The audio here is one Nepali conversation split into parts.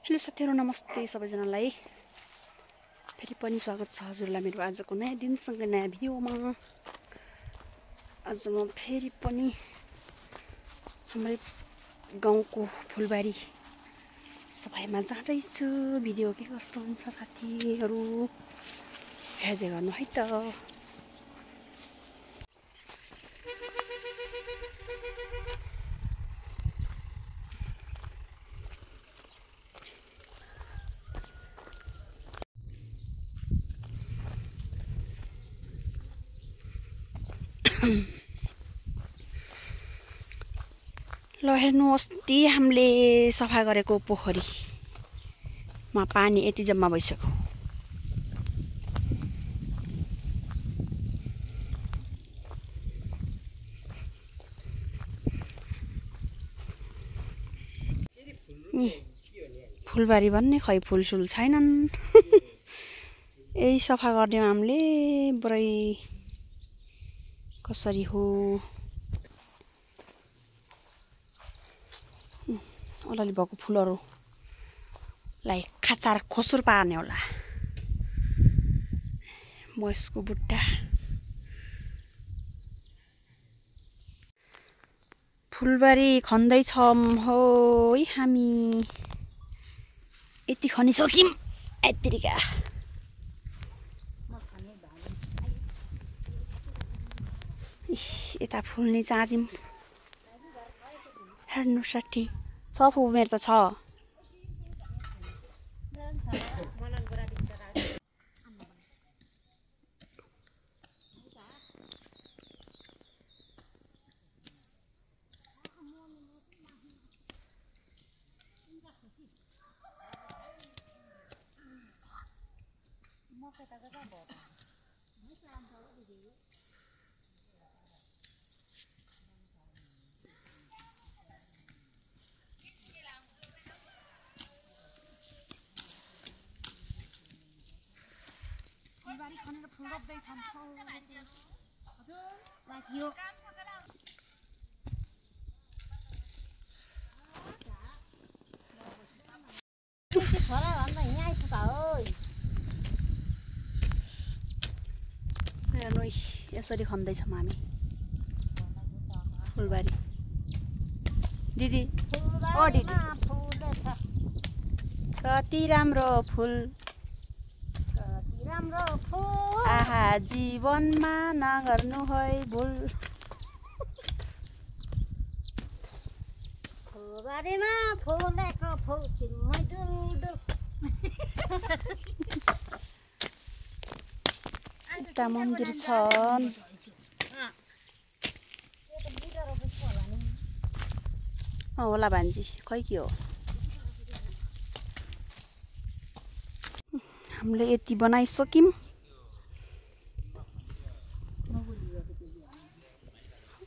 हेलो साथीहरु, नमस्ते सबैजनालाई। फेरि पनि स्वागत छ हजुरलाई मेरो आजको नयाँ दिनसँगै नयाँ भिडियोमा। आज म फेरि पनि हाम्रै गाउँको फुलबारी सफाइमा जाँदैछु। भिडियो के कस्तो हुन्छ साथीहरु हेर्दै गर्नु है त। ल हेर्नु, अस्ति हामीले सफा गरेको पोखरीमा पानी यति जम्मा भइसक्यो। फुलबारी भन्ने खै फुलसुल छैनन्। यही सफा गर्ने हामीले बरै कसरी हो अलि भएको फुलहरुलाई खाचार खोसुर पार्ने होला। मस्को बुट्टा फुलबारी खन्दै छौं हो हामी। यति खनिसक्यौं यतिका। यता फुल्ने चाँजिम हेर्नु साठी छ फु मेरो त छ। फुलबारी खनेर फुल रोप्दै छन् हजुर राखियो। छोरा भन्दा यहाँ आइपुगा हो। हेर्नु यसरी खन्दैछौँ हामी फुलबारी। दिदी ओ दिदी कति राम्रो फुल, आहा जीवनमा नगर्नु है भुल। फुलबारीमा फुलेको फुल चिन्मै डुलडुल। यता मन्दिर छन्। होला भान्जी खै के हो। हामीले यति बनाइसक्यौं।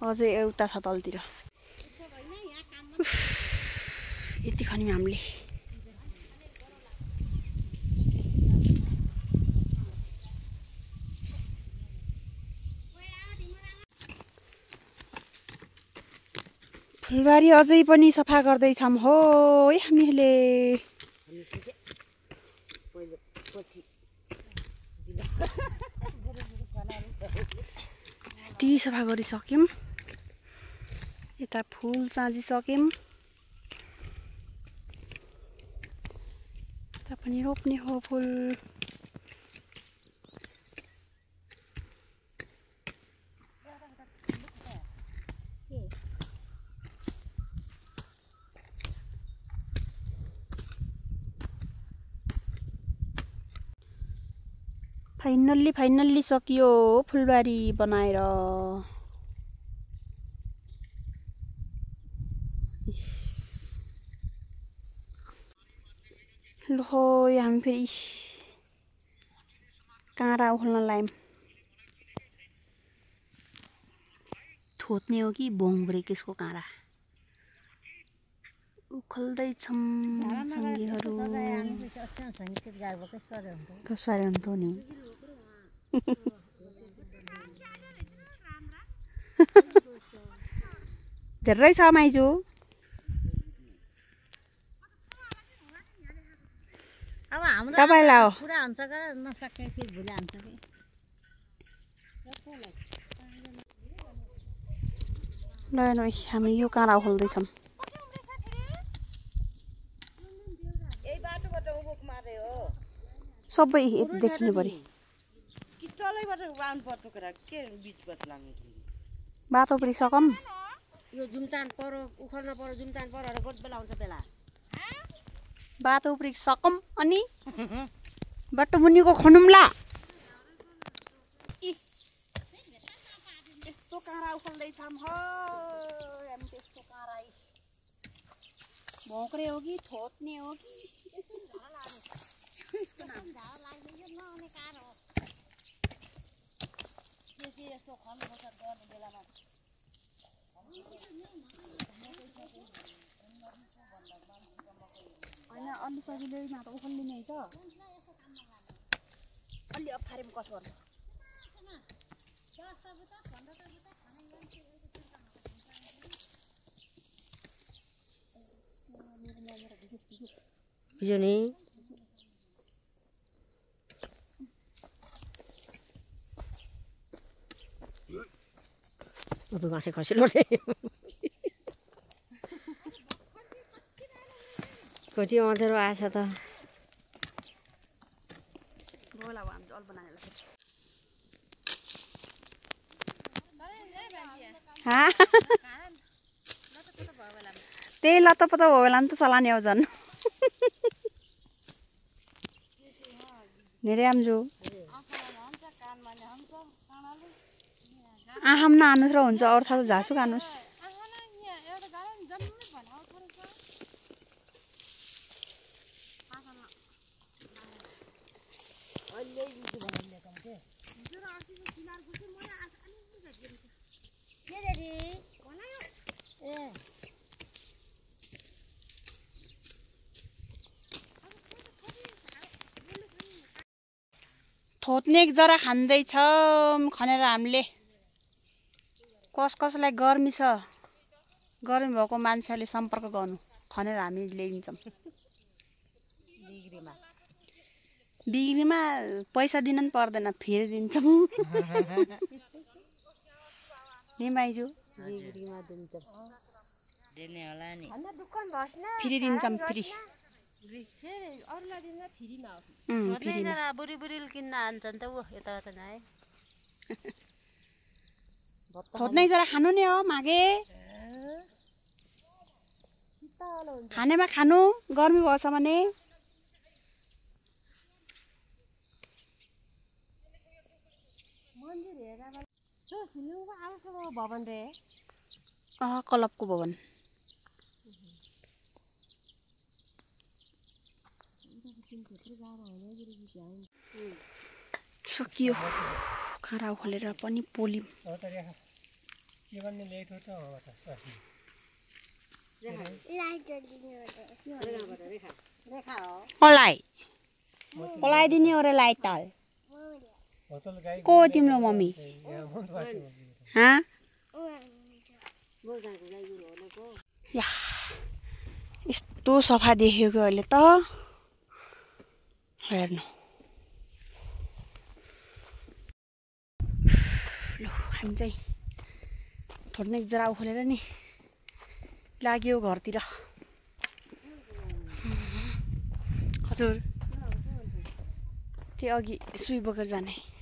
अझै एउटा छ तलतिर। यति खन्यौं हामीले। फुलबारी अझै पनि सफा गर्दैछौं हो हामीले। टी सफा गरिसक्यौं। यता फुल चाँजिसक्यौं। यता पनि रोप्ने हो फुल। फाइनल्ली सकियो फुलबारी बनाएर। ल हामी फेरि काँडा उखाल्न लायौँ। थोत्ने हो कि बोङब्रे केसको काँडा उखाल्दैछौँ सङ्गीहरू। कसरी हुन्थ्यो नि। धेरै छ माइजू। तपाईँलाई हो पुरा हुन्छ गर नसक्ने फेरि भुले हुन्छ कि ल न हामी यो काँडा खोल्दैछौँ यही बाटोबाट उभोक मारे हो सबै यति देखिने पऱ्यो कि तलैबाट आउनु पर्छ कुरा के बिचबाट लाग्नु बाटो पनि सकम यो जुमटान पर उखल्न पर जुमटान परहरू गोठ बेला हुन्छ बेला बाटो उपरि सकम अनि बाटो मुनिको खनुम्ला यस्तो काँडा उखाल्दैछौँ हो हामी त्यस्तो काँडा भोक्रे हो कि थोत्ने हो कि यस्तो खल्नुपर्छ गर्ने बेलामा होइन अलि सजिलैमा त उखाल्ने छ अलि अप्ठ्यारोमा कस गर्छ बिजो नि गाँठे खसिलो कति अँधेरो आएछ त गोला अब हामी जल बनाएर त्यही लतपत भयो बेला नि त चलाने हो झन् धेरै आम्जु आहाम नहानुस् र हुन्छ अर्थात् झासु खानुस् थोत्ने जरा खाँदैछौँ खनेर हामीले कसलाई गर्मी छ गर्मी भएको मान्छेहरूले सम्पर्क गर्नु खनेर हामी ल्याइदिन्छौँ बिक्रीमा पैसा दिन पनि पर्दैन फेरि दिन्छौँ नि माइजू बिक्रीमा दिन्छौँ दिने होला नि फेरि दिन्छौँ फेरि बुढी बुढीले किन्न हान्छन् त ऊ यता नै थोत्नै जरा खानु नि हो मागे खानेमा खानु गर्मी भएको छ भने भवन रे क्लबको भवन सकियो खारा खोलेर पनि पोल्यौँ कसलाई हो रे लाइट त को तिम्रो मम्मी यस्तो सफा देखेको अहिले त हेर्नु ल हामी चाहिँ थोड्ने जरा खोलेर नि लाग्यो घरतिर हजुर त्यो अघि सुई बोकेर जाने